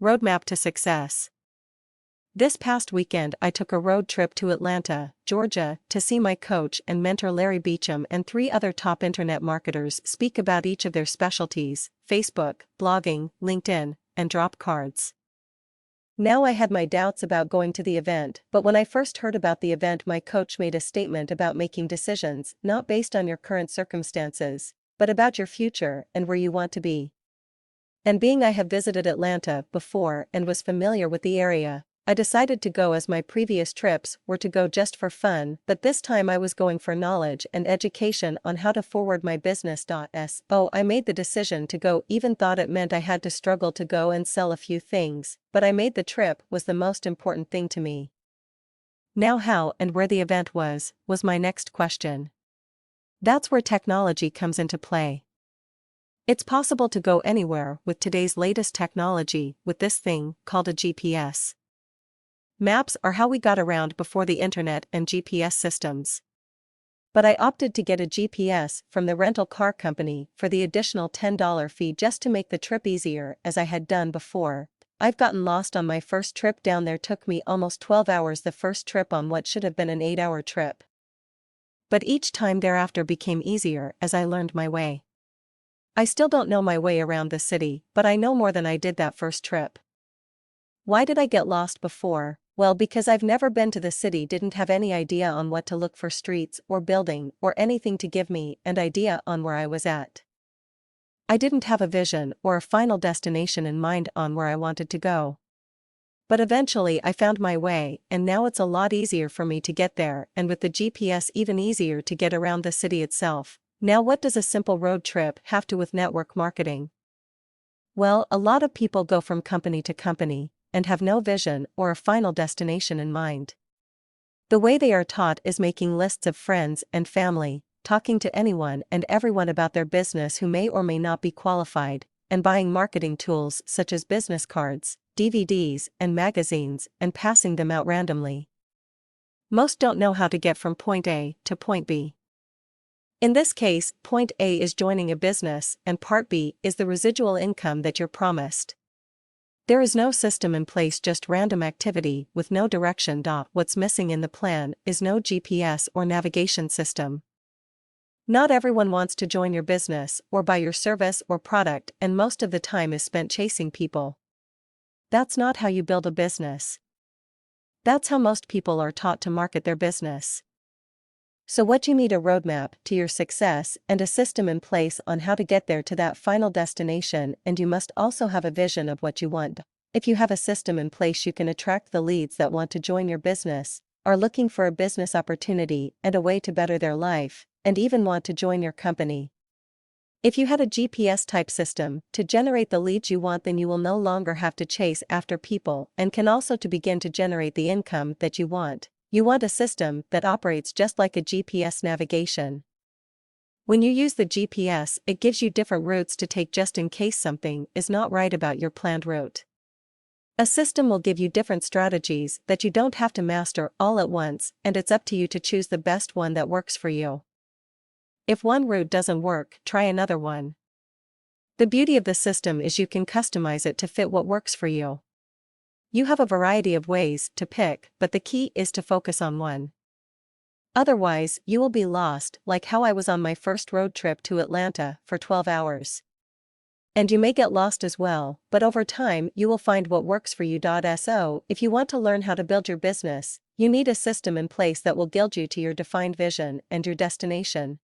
Roadmap to Success. This past weekend I took a road trip to Atlanta, Georgia, to see my coach and mentor Larry Beecham and 3 other top internet marketers speak about each of their specialties: Facebook, blogging, LinkedIn, and drop cards. Now I had my doubts about going to the event, but when I first heard about the event, my coach made a statement about making decisions not based on your current circumstances, but about your future and where you want to be. And being I have visited Atlanta before and was familiar with the area, I decided to go, as my previous trips were to go just for fun, but this time I was going for knowledge and education on how to forward my business. So I made the decision to go, even thought it meant I had to struggle to go and sell a few things, but I made the trip was the most important thing to me. Now how and where the event was my next question. That's where technology comes into play. It's possible to go anywhere with today's latest technology with this thing called a GPS. Maps are how we got around before the internet and GPS systems. But I opted to get a GPS from the rental car company for the additional $10 fee just to make the trip easier, as I had done before. I've gotten lost on my first trip down there. Took me almost 12 hours the first trip on what should have been an 8-hour trip. But each time thereafter became easier as I learned my way. I still don't know my way around the city, but I know more than I did that first trip. Why did I get lost before? Well, because I've never been to the city, didn't have any idea on what to look for, streets or building or anything to give me an idea on where I was at. I didn't have a vision or a final destination in mind on where I wanted to go. But eventually I found my way, and now it's a lot easier for me to get there, and with the GPS even easier to get around the city itself. Now what does a simple road trip have to with network marketing? Well, a lot of people go from company to company and have no vision or a final destination in mind. The way they are taught is making lists of friends and family, talking to anyone and everyone about their business who may or may not be qualified, and buying marketing tools such as business cards, DVDs, and magazines, and passing them out randomly. Most don't know how to get from point A to point B. In this case, point A is joining a business, and part B is the residual income that you're promised. There is no system in place, just random activity with no direction. What's missing in the plan is no GPS or navigation system. Not everyone wants to join your business or buy your service or product, and most of the time is spent chasing people. That's not how you build a business. That's how most people are taught to market their business. So what you need: a roadmap to your success and a system in place on how to get there to that final destination, and you must also have a vision of what you want. If you have a system in place, you can attract the leads that want to join your business, are looking for a business opportunity and a way to better their life, and even want to join your company. If you had a GPS type system to generate the leads you want, then you will no longer have to chase after people and can also to begin to generate the income that you want. You want a system that operates just like a GPS navigation. When you use the GPS, it gives you different routes to take just in case something is not right about your planned route. A system will give you different strategies that you don't have to master all at once, and it's up to you to choose the best one that works for you. If one route doesn't work, try another one. The beauty of the system is you can customize it to fit what works for you. You have a variety of ways to pick, but the key is to focus on one. Otherwise, you will be lost, like how I was on my first road trip to Atlanta for 12 hours. And you may get lost as well, but over time you will find what works for you. So, if you want to learn how to build your business, you need a system in place that will guide you to your defined vision and your destination.